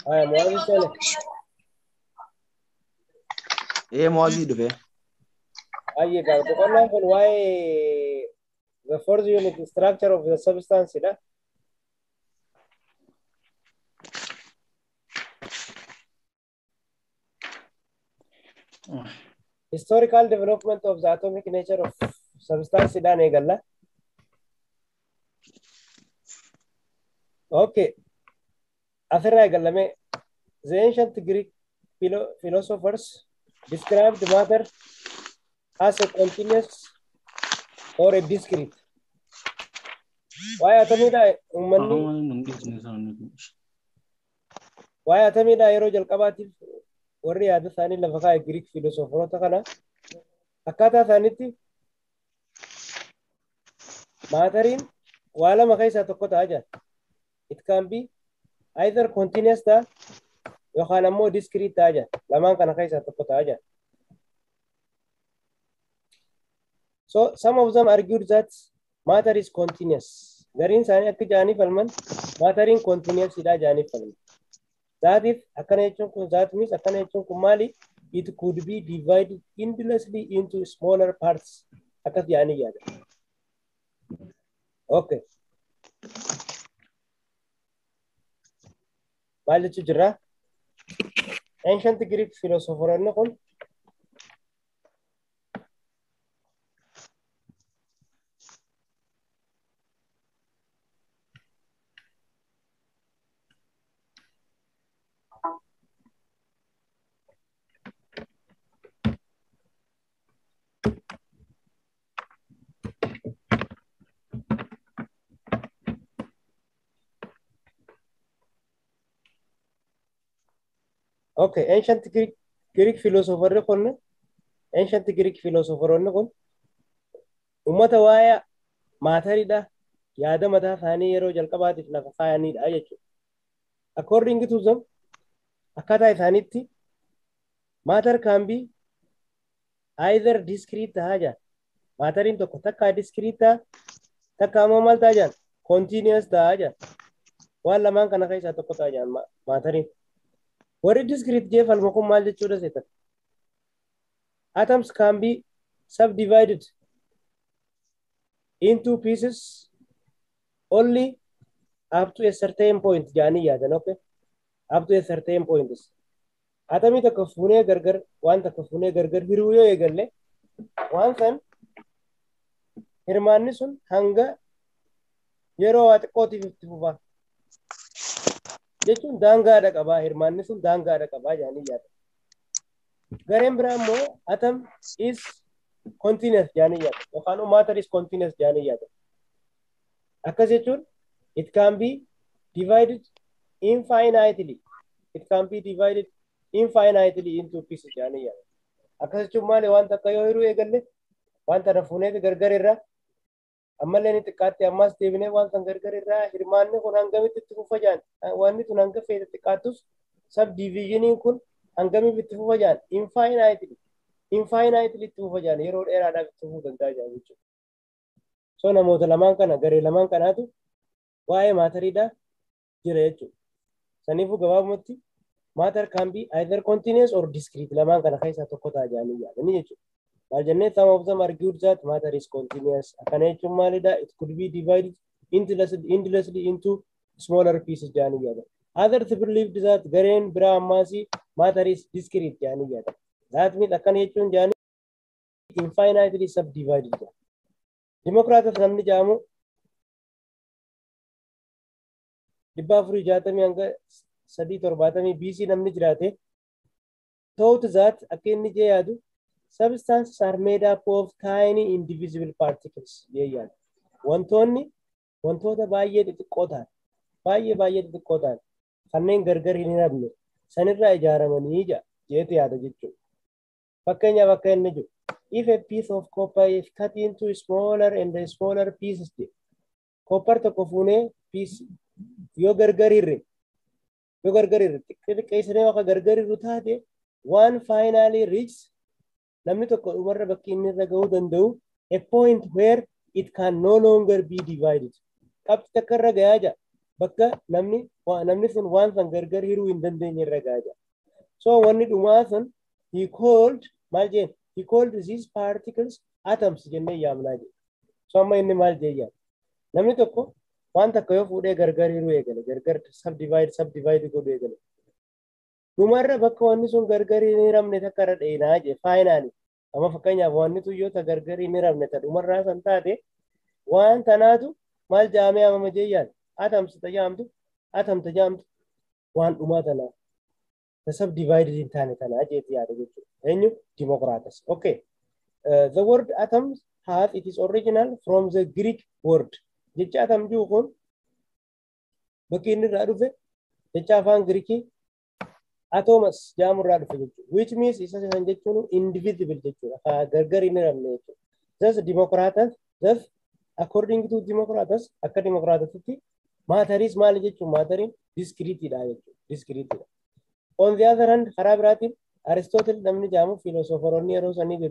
معاذ سالم. ايه موازي دفع أي قال بقولنا في why the fourth unit structure of the substance ده historical development of the atomic nature of substance ده قال له اوكي اخر قال لهم the ancient Greek philosophers described matter as a continuous or a discrete. ويعتمد يرو جلقباتي والرياضة ثاني لفقاء الجريك فيلوسوفرو تقنا أكاتا ثانيتي ماترين ولا مخيسة تقوت حاجة. It can be either continuous تا يخانا مو discrete حاجة لما كان خيسة تقوت حاجة. So some of them argued that matter is continuous. Garin ثاني أكجاني فلمن matter in continuous إذا جاني فلمن. That if that means mali, it could be divided endlessly into smaller parts. Okay. Mali tujra. Ancient Greek philosopher نقول Okay, ancient Greek philosopher نقول ancient Greek philosopher نقول ummata waaya maatarida yaada mataa isaanii yeroo jalqabaatiif lafa kaa'anidha jechuudha. According to them akkaataa isaaniitti matter can be either discrete haja matterin tokko takka discrete takka ammoo maal ta'a jaan continuous ta'a jaan waan lamaan kana keessaa tokko ta'a jaan matterin warri discrete jeefalma kun maal jechuudha seetan atoms can be subdivided into pieces only up to a certain point jaanii yaadan okay up to a certain point atomii takka fuunee gargar waan takka fuunee gargar hiruu yoo eegalle waan san hirmaanni sun hanga yeroo waa xiqqootiif itti fufaa jechuun daangaadha qabaa hirmaanni sun daangaadha qabaa jaanii yaada. Gareen biraa immoo atom is continuous jaanii yaada yookaan matter is continuous jaanii yaada. Akkas jechuun it can be divided infinitely. It can be divided infinitely into pieces jaanii yaada. Akkas jechuun maali waan takka yoo hiruu eegalle waan tana fuunee gargar irraa ammallee ni xiqqaatti ammas deebinee waan san gargar irraa hirmaanni kun hangamitti itti fufa jaan wanni tun hanga feete xiqqaattus subdivision kun hangamiif itti fufa jaan infinitely itti fufa jaan yeroo dheeraadhaaf itti fufuu danda'a jaan jechuudha. So namoota lamaan kana garee lamaan kanaatu waa'ee maatariidhaa jira jechuudha. Saniifuu gabaabumatti matter can be either continuous or discrete lamaan kana keessaa tokko ta'a jaanii yaadanii jechuudha. Some of them argued that matter is continuous. It could be divided endlessly into smaller pieces. Others believed that Garen Brahmasi matter is discrete. That means infinitely subdivided. Democrats of Namni Jamu Dibafri Jatami Anga Sadi Torbatami BC Namni Jirate thought that Akin Jayadu substances are made up of tiny indivisible particles. Wantoota baay'ee xixiqqoo ta'an baay'ee xixiqqoo ta'an kanneen gargar hin hafne sanirraa ijaaramanii jeetu yaada jechuudha. Fakkeenyaaf akka inni jiru if a piece of copper is cut into smaller and smaller pieces copper tokko fuunee piece yoo gargar hirre xiqqeessinee akka gargar hirru taate one finally reaches namni tokko dhumarra bakki inni irra gahuu danda'u a point where it can no longer be divided. qabxi takka irra gayaa jira. Bakka namni sun waan san gargar hiruu hin dandeenye irra gayaa jira. So wanni dhumaa sun he called maal jeen he called these particles atoms jennee yaamnaa jira. So amma inni maal jee yaa namni tokko waan takka yoo fuudhee gargar hiruu eegale gargar subdivide godhu eegale. Dhumarra bakka wanni sun gargar hin hiramne takka irra dheenaa jee faayinaali. Amma fakkeenyaaf wanni sun yoo ta gargar hin hiramne ta dhumarraa san taate waan tanaatu maal jaamee amama jee yaa atoms tajaamtu waan dhumaa tanaa. The subdivided in Tana Democratus. Okay. The word atoms has it is original from the Greek word. Jecha atom jukun bakini radufe jecha afan Greeki atomus jamur radufe which means is indivisible jechuudha. Gargar inni ramne jechuudha. Thus Democratus, thus according to Democratus, akka Democratus matter is maal jechuudha. Matter in discrete dha jechuudha. Discrete. On the other hand, Harabiratin, Aristotle namni jaamu philosopheronni yeroo sanii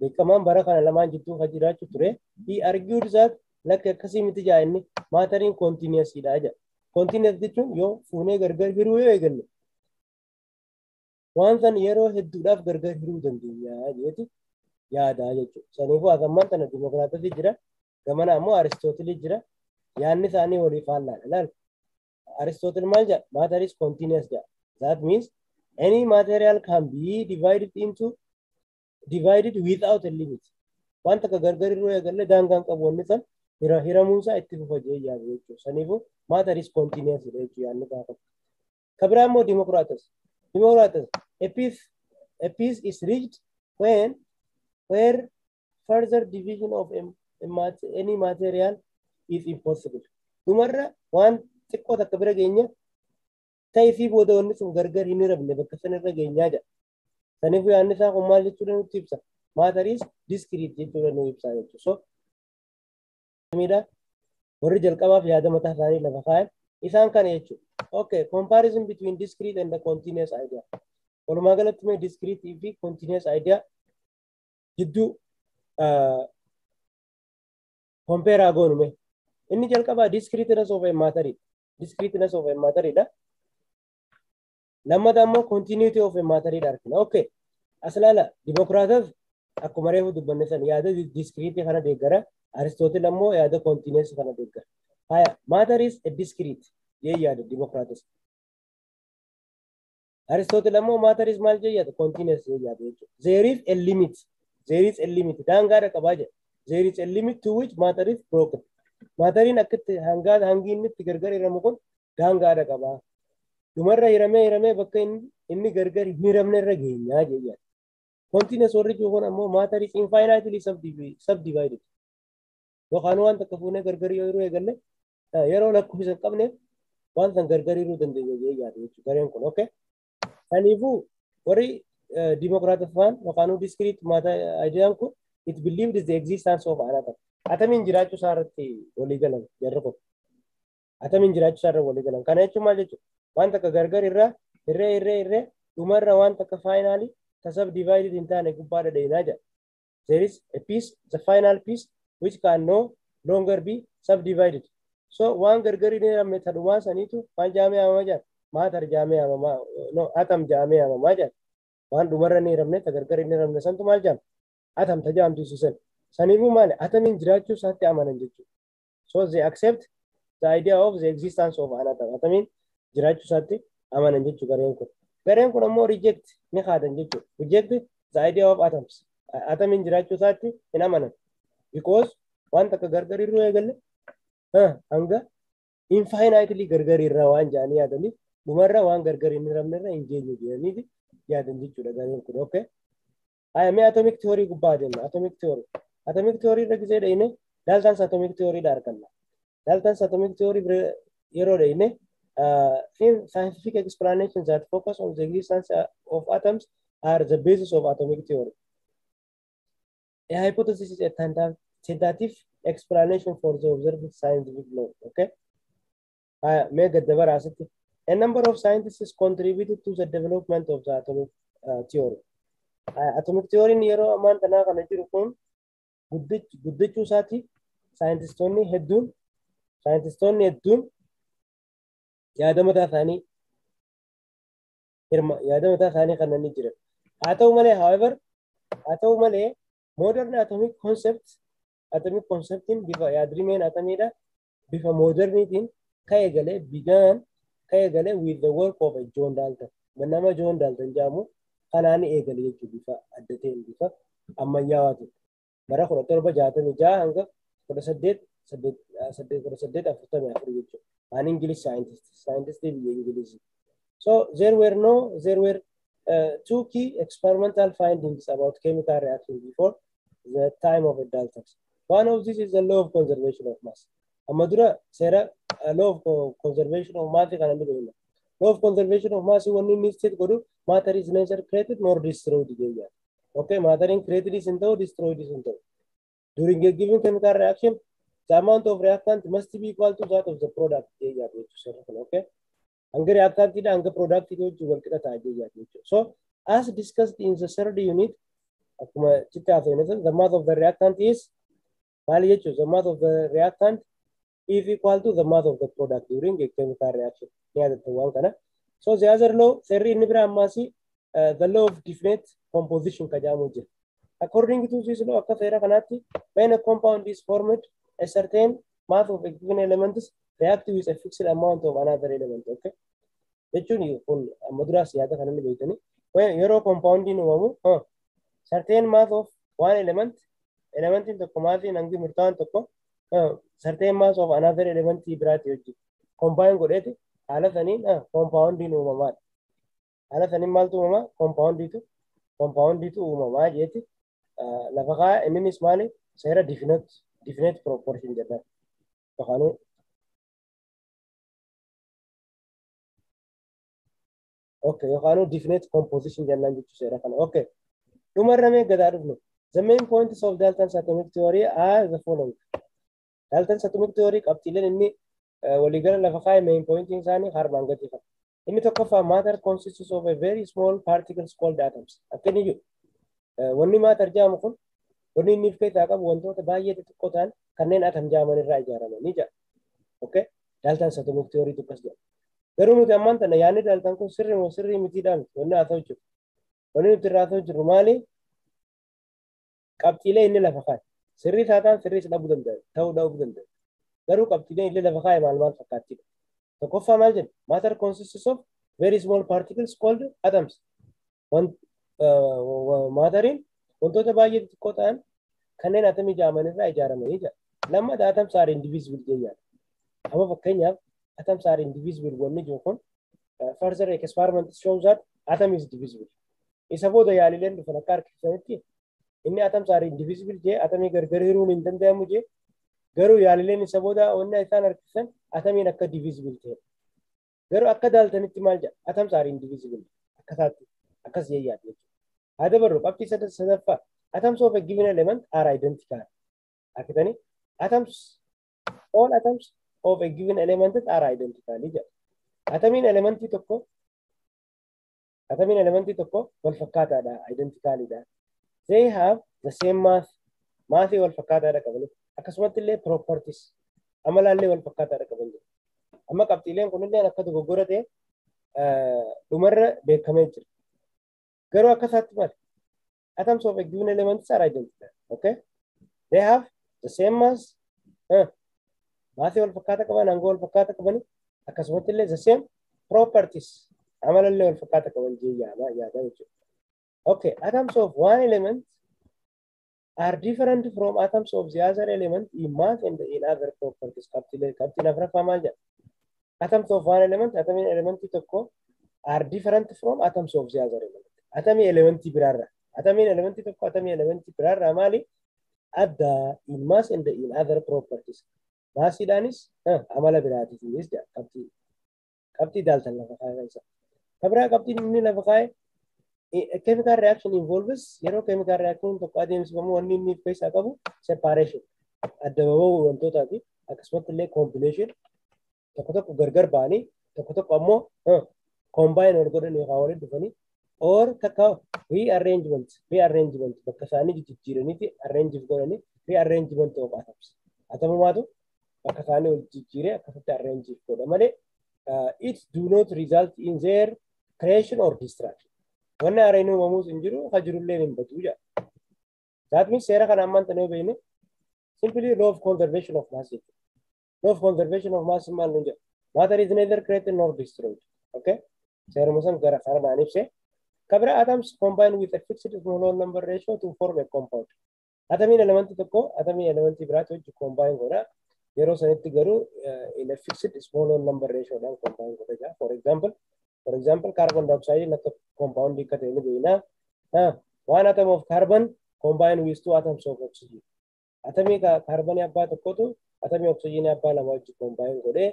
beekamaan bara kana lamaan jidduu hajiraachuu ture. He argued that lakki akkasii miti jaa inni maateriin continuous dha jaa. Continuous jechuun yoo fuunee gargar hiruu yoo eegalle waan san yeroo hedduudhaaf gargar hiruu dandeenya jeeti yaadaa jechuudha. Saniifuu asammaan tana Dimokiraatatti jira. Gamana ammoo Aristotle jira. Yaanni isaanii walii faallaadha. Laal. Aristotle maal jaa matter is continuous jaa. That means any material can be divided without a limit. Wanta ka gargar hiruu eegalle daangaan qabu wanni san hiramuusaa itti fufa jee yaadu jechuudha. Saniifuu matter is continuous jechuu yaanni taafatu. Kabiraa immoo Democratus. A piece is reached where further division of any material is impossible. Dhumarra waan xiqqoo takka bira geenya ta'ee booda wanni sun gargar hin hiramne bakka sanarra geenyaa jira. Saniifuu yaanni isaa kun maal jechuudha nutti ibsa. Matter is discrete jechuudha nu ibsa jechuudha. So warri jalqabaaf yaada mataa isaanii lafa kaayan isaan kana jechuudha. Okay, comparison between discrete and the continuous idea. Walumaa galatti mee discrete fi continuous idea jidduu compare haa goonu mee. Inni jalqabaa discreteness of a matter. Discreteness of a matter dha. Lammata ammoo continuity of a matter dha argina. Okay. Aslaala Democratus akkuma reefu dubbanne san yaada discrete kana deeggara. Aristotle ammoo yaada continuous kana deeggara. Haya, matter is a discrete. Yee yaada Democratus. Aristotle ammoo matter is maal jee yaada continuous yee yaada jechuudha. There is a limit. Daangaadha qabaa jedha. There is a limit to which matter is broken. Materiin akkatti hangi inni itti gargar hiramu kun daangaadha qabaa. Dhumarra hiramee bakka inni gargar hin hiramne irra geenyaa jee yaada. Continuous warri jiru kun ammoo matter is infinitely subdivided. Yookaan waan takka fuunee gargar yoo hiruu eegalle yeroo lakkoofsa hin qabneef waan san gargar hiruu dandeenya jee yaada jechuudha gareen kun. Okay. Kaniifuu warri Democratic fan yookaan discrete matter ideyaan kun it believed is the existence of an atom. Atomiin jiraachuu isaa irratti walii galan jarri kun. Atomiin jiraachuu isaa irra walii galan. Kana jechuun maal jechuudha? Waan takka gargar irraa hirree dhumarra waan takka faayinaalii subdivided hin taane gubbaadha dheenaa jira. There is a piece, the final piece which can no longer be subdivided. So waan gargar hin hiramne tadhumaa saniitu maal jaamee hamamaa jira? Matter jaamee hamamaa atom jaamee hamamaa jira. Waan dhumarra hin hiramne ta gargar hin hiramne santu maal jaama? Atom tajaamtisu san. Saniifuu maali? Atomiin jiraachuu isaatti amanan jechuudha. So they accept the idea of the existence of an atom. Atomiin jiraachuu isaatti amanan jechuudha gareen kun. Gareen kun ammoo reject ni kaadan jechuudha. Reject the idea of atoms. Atomiin jiraachuu isaatti hin amanan. Because waan takka gargar hiruu eegalle hanga infinitely gargar irraa waan jaanii yaadaniif dhumarra waan gargar hin hiramne irra hin geenyu jedhaniiti yaadan jechuudha gareen kun. Okay. Mee atomic theory gubbaa jenna. Atomic theory irra gisee dhayne Dalton's atomic theory dha arganna. Dalton's atomic theory yeroo dhayne scientific explanations that focus on the existence of atoms are the basis of atomic theory. A hypothesis is a tentative explanation for the observed scientific law. Okay. A number of scientists contributed to the development of the atomic theory. Atomic theory yeroo ammaan tanaa kana jiru kun guddachuu isaati saayintistoonni hedduun saayintistoonni hedduun yaada mataa isaanii kanneen jiran. Haa ta'u malee modern atomic conceptiin bifa yaadrimeen atomiidha bifa moderniitiin ka'e galee with the work of John Dalton. Nama John Dalton jedhamu kanaan eegale jechuudha bifa adda ta'een bifa ammayyaawaatiin. Bara 1766 hanga 1844 jechuudha. An English scientist biyya Ingilizii. So there were two key experimental findings about chemical reaction before the time of Dalton. One of these is the law of conservation of mass. Amma dura seera law of conservation of mass kana ni beekna. Law of conservation of mass when we state godhu matter is neither created nor destroyed jechuudha. Okay, matter is created is into destroyed is into. During a given chemical reaction, the amount of reactant must be equal to that of the product jechuudha. Okay. Hanga reactant ida hanga product ida wal qixa ta'a jechuudha. So as discussed in the third unit, akkuma the mass of the reactant is the mass of the reactant is equal to the mass of the product during a chemical reaction. So the other law, the law of definite composition. According to this law, when a compound is formed, a certain mass of a given element react with a fixed amount of another element. Okay. When your compound in certain mass of one element in the commodity and the murtan certain mass of another element combine godete alasani compound in umama alasani mal to umama compound itu umama jeti lafaka enin ismali sera definite proportion jeta takanu okay yakanu definite composition jannan jitu sera kana okay dumarrame gadarufno. The main points of Dalton's atomic theory are the following. Dalton's atomic theory qabxiileen inni waligala lafa kaa'e main pointing isaanii harmaan gadi qaba. Inni tokkoffaa matter consists of a very small particles called atoms. Akkani jiru. Wanni matter jedhamu kun wanni inni of keessaa qabu wantoota baay'ee xixiqqoo ta'an kanneen atom jedhaman irraa ijaaramanii jira. Okay? Dalton's atomic theory tukkas jedha. Garuu nuti ammaan tana yaadni Dalton kun sirrii mitiidhaan wanni haa ta'u jiru. Wanni nuti irraa ta'u jiru maali? Qabxiilee inni lafa kaa'e. Sirrii taataan sirriis dhabuu danda'a. Garuu qabxiilee inni lafa kaa'e maal fakkaatti? Tokkoffaa maal jedha? Matter consists of very small particles called atoms. Matteriin wantoota baay'ee xixiqqoo ta'an kanneen atomii jedhaman irraa ijaaramanii jira. Lammataa atoms are indivisible jechuudha. Amma fakkeenyaaf atoms are indivisible wanni jiru kun further experiments show that atom is divisible. Isa booda yaalileen dhufan akka harkisanitti inni atoms are indivisible jee atomii gargar hiruun hin danda'amu jee garuu yaalileen isa booda wanni isaan harkisan atomiin akka divisible ta'e. Garuu akka Daltonitti maal jedha? Atoms are indivisible. Akkasaatti akkas jechuudha. Haa dabarru qabxii sadaffaa. Atoms of a given element are identical. Akkatani all atoms of a given element are identical jedha. Atomiin elementii tokko wal fakkaataadha, identicalidha. They have the same mass. Maasii wal fakkaataadha qaban. Akkasumatti illee properties. Amalaallee wal fakkaataadha qaban. Amma qabxiileen kunillee akka dogoggora ta'e dhumarra beekamee jira. Garuu akkasaatti maali? Atoms of a given element are identical. Okay? They have the same mass. Maasii wal fakkaata qaban, hangoo wal fakkaata qaban. Akkasumatti illee the same properties. Amalaallee wal fakkaata qaban jee yaada jechuudha. Okay, atoms of one element are different from atoms of the other element in mass and in other properties. Atoms of one element, atomic element are different from atoms of the other element. Atomic element birarra. Atomic element birarra mali adda in mass and in other properties. Mass idanis amala birati is there. Kapti Dalton lafa kaya isa. Kabra kapti ni lafa kaya. A chemical reaction involves chemical reaction tokko adeemsifamu wanni inni keessa qabu separation. Adda bahuu wantootaafi akkasumas illee combination tokko gargar ba'anii tokko ammoo combine wal godhan yookaan waliin dhufanii or takka rearrangement bakka isaanii jijjiiraniiti arrange godhanii rearrangement of atoms. Atomumaatu bakka isaanii ol jijjiiree akkasitti arrange godha malee it do not result in their creation or destruction. Wanni haaraan uumamuus hin jiru, ha jirullee hin badu jedha. That means seera kana ammaan tanee beekne simply law of conservation of mass. Law of conservation of mass maal nu jedha? Matter is neither created nor destroyed. Okay? Seeruma san gara kanaan ibse. Kabira atoms combine with a fixed small number ratio to form a compound. Atomiin elementii tokko atomii elementii biraatti wajjin combine godha. Yeroo sanitti garuu in a fixed small number ratio dhaan combine godha jira. For example, carbon dioxide akka compound akka ta'e ni beekna. One atom of carbon combine with two atoms of oxygen. Atomii carbon abbaa tokkotu atomii oxygen abbaa lama wajjin combine godhee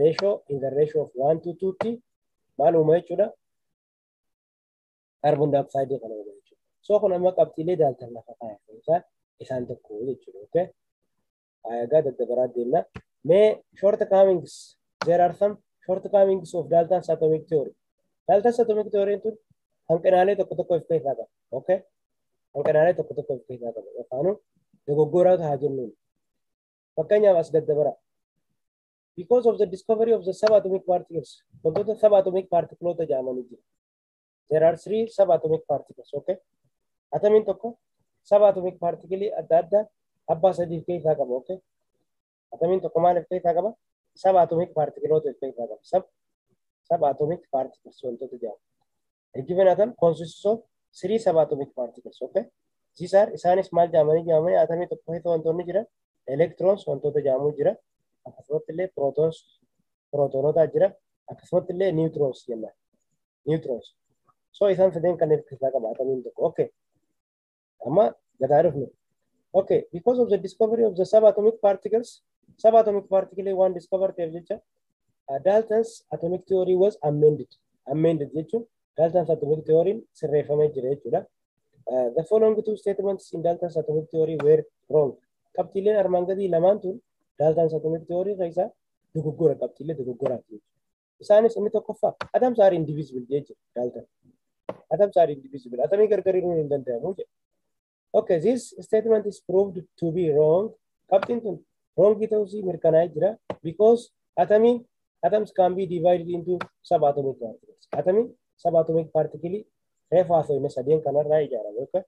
ratio in the ratio of 1 to 2 tti maal uuma jechuudha? Carbon dioxide kana uuma jechuudha. So kun amma qabxiilee daaltan lafa kaa'e isaan tokko jechuudha. Okay? Ayagaa daddabaraa deemna. Mee shortcomings, there are some shortcomings of Dalton's atomic theory. Dalton's atomic theory tun hanqinaalee tokko tokko of keessaa qaba. Okay? Hanqinaalee tokko tokko of keessaa qaba. Yookaan dogoggoraatu haa jennuun. Fakkeenyaaf as daddabara. Because of the discovery of the subatomic particles, wantoota subatomic particles jedhamanii jiru. There are 3 subatomic particles. Okay? Atomiin tokko subatomic particle adda addaa abbaa sadii keessaa qaba. Okay? Atomiin tokko maal keessaa qaba? Subatomic particles keessaa qaba. Subatomic particles wantoota jedhamu. A given atom consists of 3 subatomic particles. Okay? These are isaanis maal jedhamanii atomii tokko keessa wantoonni jiran electrons wantoota jedhamu jira. Akkasumatti illee prootoonota jira. Akkasumatti illee neutrons jenna. Neutrons. So isaan sadeen kan keessaa qaba atomiin tokko. Okay. Amma gadaa dhufne. Okay, because of the discovery of the subatomic particles one discovered jecha Dalton's atomic theory was amended jechuun Dalton's atomic theory sirreeffamee jira jechuudha. The following 2 statements in Dalton's atomic theory were wrong. Qabxiileen armaan gadii lamaan tun Dalton's atomic theory keessa dogoggora qabxiilee dogoggoraati. Isaanis inni tokkoffaa atoms are indivisible jechuudha Dalton. Atoms are indivisible. Atomii gargariiruun hin danda'amu jedha. Okay, this statement is proved to be wrong. Qabxiin tun wrong ta'uusii mirkanaa'ee jira because atoms can be divided into subatomic particles. Atomiin subatomic particle reefu haasofne sadeen kanarraa ijaarame. Okay?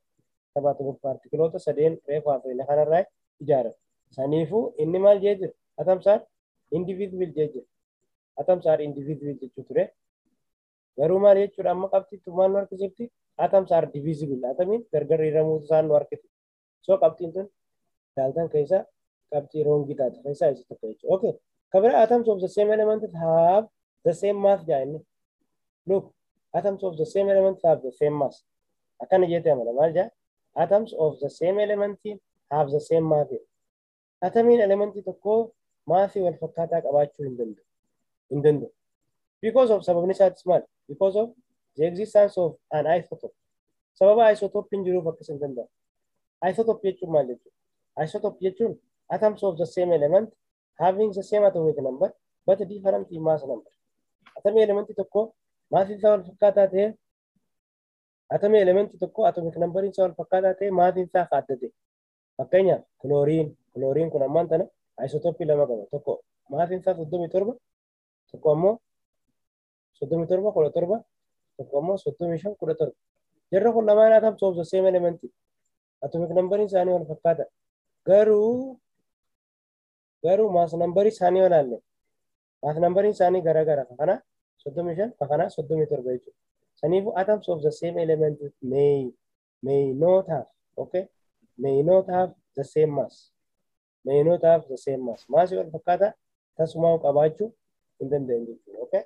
Subatomic particle sadeen reefu haasofne kanarraa ijaarame. Saniifuu inni maal jee jira? Atoms are indivisible jee jira. Atoms are indivisible jechuu ture. Garuu maal jechuudha amma qabxiitu maal nu harkisifti? Atoms are divisible. Atomiin gargar hiramuu isaan nu harkisu. So qabxiin tun Dalton keessa qabxii wrongii taate keessaa isa tokko jechuudha. Okay. Kabira atoms of the same element have the same mass jaanne. Look, atoms of the same element have the same mass. Akkana jettee amala maal jaa? Atoms of the same element have the same mass. Atomiin elementii tokko maasii wal fakkaataa qabaachuu hin danda'u. Because of sababni isaatis maal? Because of the existence of an isotope. Sababa isotope hin jiruuf akkas hin danda'u. Isotope jechuun maal jechuudha? Isotope jechuun atoms of the same element having the same atomic number but different mass number. Atomii elementii tokko maasii isaa wal fakkaataa ta'e atomii elementii tokko atomic number isaa wal fakkaataa ta'e maasiin isaa adda ta'e. Fakkeenyaaf klooriin kun ammaan tana isotopii lama qaba. Tokko maasiin isaa 37 tokko ammoo 37 17 tokko ammoo 35 17. Jarri kun lamaan atoms of the same element. Atomic number isaanii wal fakkaata. Garuu mass number isaanii walaalle. Mass number isaanii garagara. Kana 35 kana 37 jechuudha. Saniifuu atoms of the same element may not have, okay? May not have the same mass. May not have the same mass. Mass wal fakkaata tasumaa qabaachuu hin danda'an jechuudha. Okay?